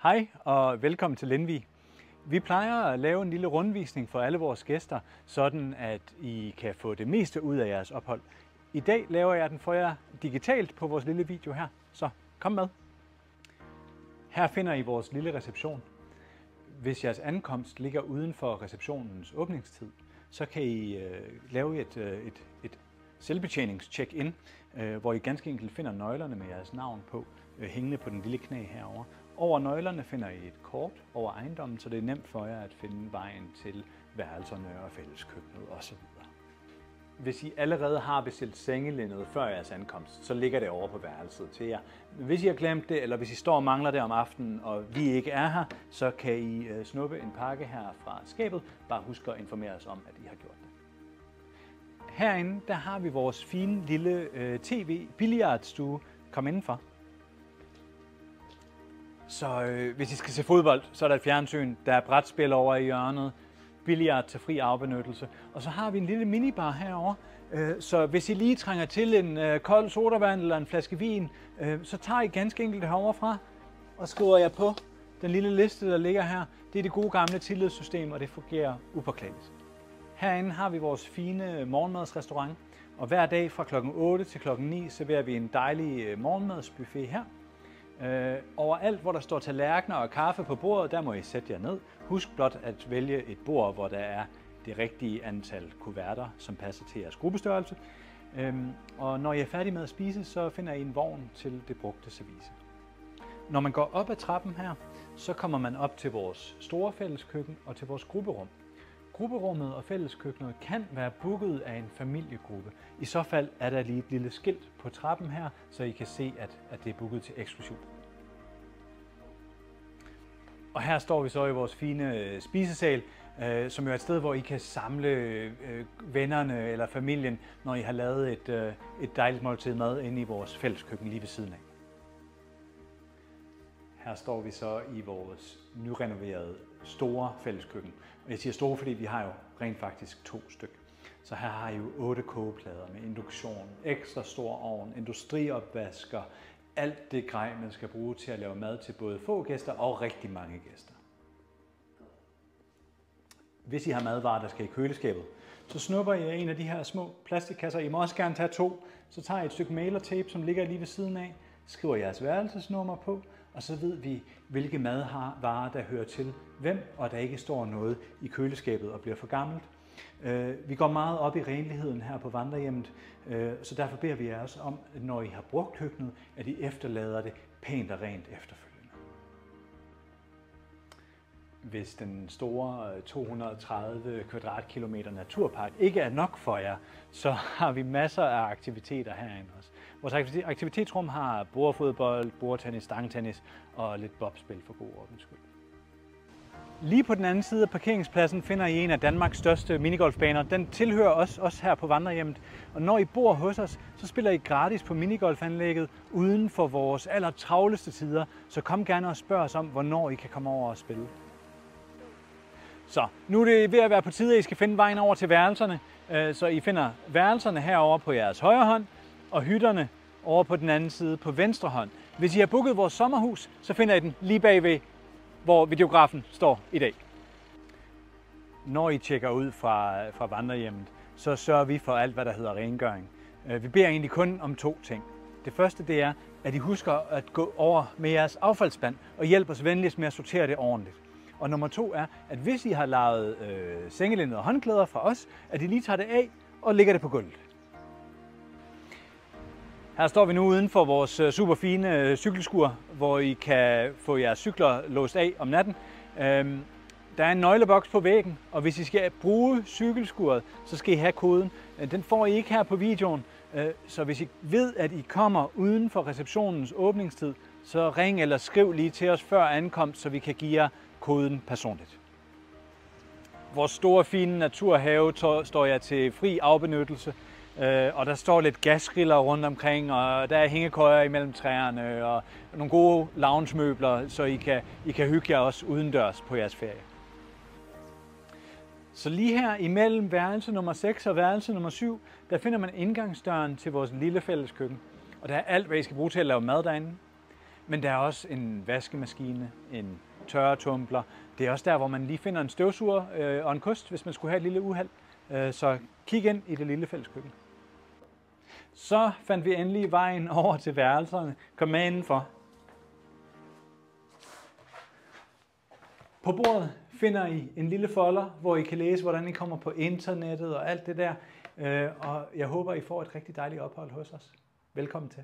Hej og velkommen til Lindvig. Vi plejer at lave en lille rundvisning for alle vores gæster, sådan at I kan få det meste ud af jeres ophold. I dag laver jeg den for jer digitalt på vores lille video her, så kom med. Her finder I vores lille reception. Hvis jeres ankomst ligger uden for receptionens åbningstid, så kan I lave et selvbetjenings-check-in, hvor I ganske enkelt finder nøglerne med jeres navn på, hængende på den lille knæ herovre. Over nøglerne finder I et kort over ejendommen, så det er nemt for jer at finde vejen til værelserne og fælleskøkkenet osv. Hvis I allerede har bestilt sengelindet før jeres ankomst, så ligger det over på værelset til jer. Hvis I har glemt det, eller hvis I står og mangler det om aftenen, og vi ikke er her, så kan I snuppe en pakke her fra skabet. Bare husk at informere os om, at I har gjort det. Herinde der har vi vores fine lille tv-billiardstue. Kom indenfor. Så hvis I skal se fodbold, så er der et fjernsyn, der er brætspil over i hjørnet, billard til fri afbenyttelse. Og så har vi en lille minibar herovre, så hvis I lige trænger til en kold sodavand eller en flaske vin, så tager I ganske enkelt herovre fra og skriver jer på den lille liste, der ligger her. Det er det gode gamle tillidssystem, og det fungerer upåklageligt. Herinde har vi vores fine morgenmadsrestaurant, og hver dag fra klokken 8 til klokken 9 serverer vi en dejlig morgenmadsbuffet her. Overalt, hvor der står tallerkener og kaffe på bordet, der må I sætte jer ned. Husk blot at vælge et bord, hvor der er det rigtige antal kuverter, som passer til jeres gruppestørrelse. Og når I er færdige med at spise, så finder I en vogn til det brugte service. Når man går op ad trappen her, så kommer man op til vores store fælleskøkken og til vores grupperum. Grupperummet og fælleskøkkenet kan være booket af en familiegruppe. I så fald er der lige et lille skilt på trappen her, så I kan se, at det er booket til eksklusiv brug. Og her står vi så i vores fine spisesal, som jo er et sted, hvor I kan samle vennerne eller familien, når I har lavet et dejligt måltid mad inde i vores fælleskøkken lige ved siden af. Her står vi så i vores nyrenoverede store fælleskøkken. Og jeg siger store, fordi vi har jo rent faktisk 2 stykker. Så her har I jo 8 kogeplader med induktion, ekstra stor ovn, industriopvasker, alt det grej, man skal bruge til at lave mad til både få gæster og rigtig mange gæster. Hvis I har madvarer, der skal i køleskabet, så snupper I en af de her små plastikkasser. I må også gerne tage 2. Så tager I et stykke mailertape, som ligger lige ved siden af, skriver jeres værelsesnummer på, og så ved vi, hvilke madvarer, der hører til hvem, og der ikke står noget i køleskabet og bliver for gammelt. Vi går meget op i renligheden her på vandrehjemmet, så derfor beder vi jer også om, at når I har brugt køkkenet, at I efterlader det pænt og rent efterfølgende. Hvis den store 230 kvadratkilometer naturpark ikke er nok for jer, så har vi masser af aktiviteter herinde også. Vores aktivitetsrum har bordfodbold, bordtennis, stangtennis og lidt bobspil for god ordens skyld. Lige på den anden side af parkeringspladsen finder I en af Danmarks største minigolfbaner. Den tilhører os her på vandrehjemmet. Og når I bor hos os, så spiller I gratis på minigolfanlægget uden for vores allertravleste tider. Så kom gerne og spørg os om, hvornår I kan komme over og spille. Så nu er det ved at være på tide, at I skal finde vejen over til værelserne. Så I finder værelserne herovre på jeres højre hånd, og hytterne over på den anden side på venstre hånd. Hvis I har booket vores sommerhus, så finder I den lige bagved, hvor videografen står i dag. Når I tjekker ud fra vandrehjemmet, så sørger vi for alt, hvad der hedder rengøring. Vi beder egentlig kun om 2 ting. Det første det er, at I husker at gå over med jeres affaldsspand og hjælpe os venligst med at sortere det ordentligt. Og nummer 2 er, at hvis I har lavet sengelindet og håndklæder fra os, at I lige tager det af og lægger det på gulvet. Her står vi nu uden for vores super fine cykelskur, hvor I kan få jeres cykler låst af om natten. Der er en nøgleboks på væggen, og hvis I skal bruge cykelskuret, så skal I have koden. Den får I ikke her på videoen, så hvis I ved, at I kommer uden for receptionens åbningstid, så ring eller skriv lige til os før ankomst, så vi kan give jer koden personligt. Vores store fine naturhave står jer til fri afbenyttelse. Og der står lidt gasgriller rundt omkring, og der er hængekøjer imellem træerne, og nogle gode loungemøbler, så I kan hygge jer også udendørs på jeres ferie. Så lige her imellem værelse nummer 6 og værelse nummer 7, der finder man indgangsdøren til vores lille fælleskøkken. Og der er alt, hvad I skal bruge til at lave mad derinde. Men der er også en vaskemaskine, en tørretumbler. Det er også der, hvor man lige finder en støvsuger og en kost, hvis man skulle have et lille uheld. Så kig ind i det lille fælleskøkken. Så fandt vi endelig vejen over til værelserne. Kom med indenfor. På bordet finder I en lille folder, hvor I kan læse, hvordan I kommer på internettet og alt det der. Og jeg håber, I får et rigtig dejligt ophold hos os. Velkommen til.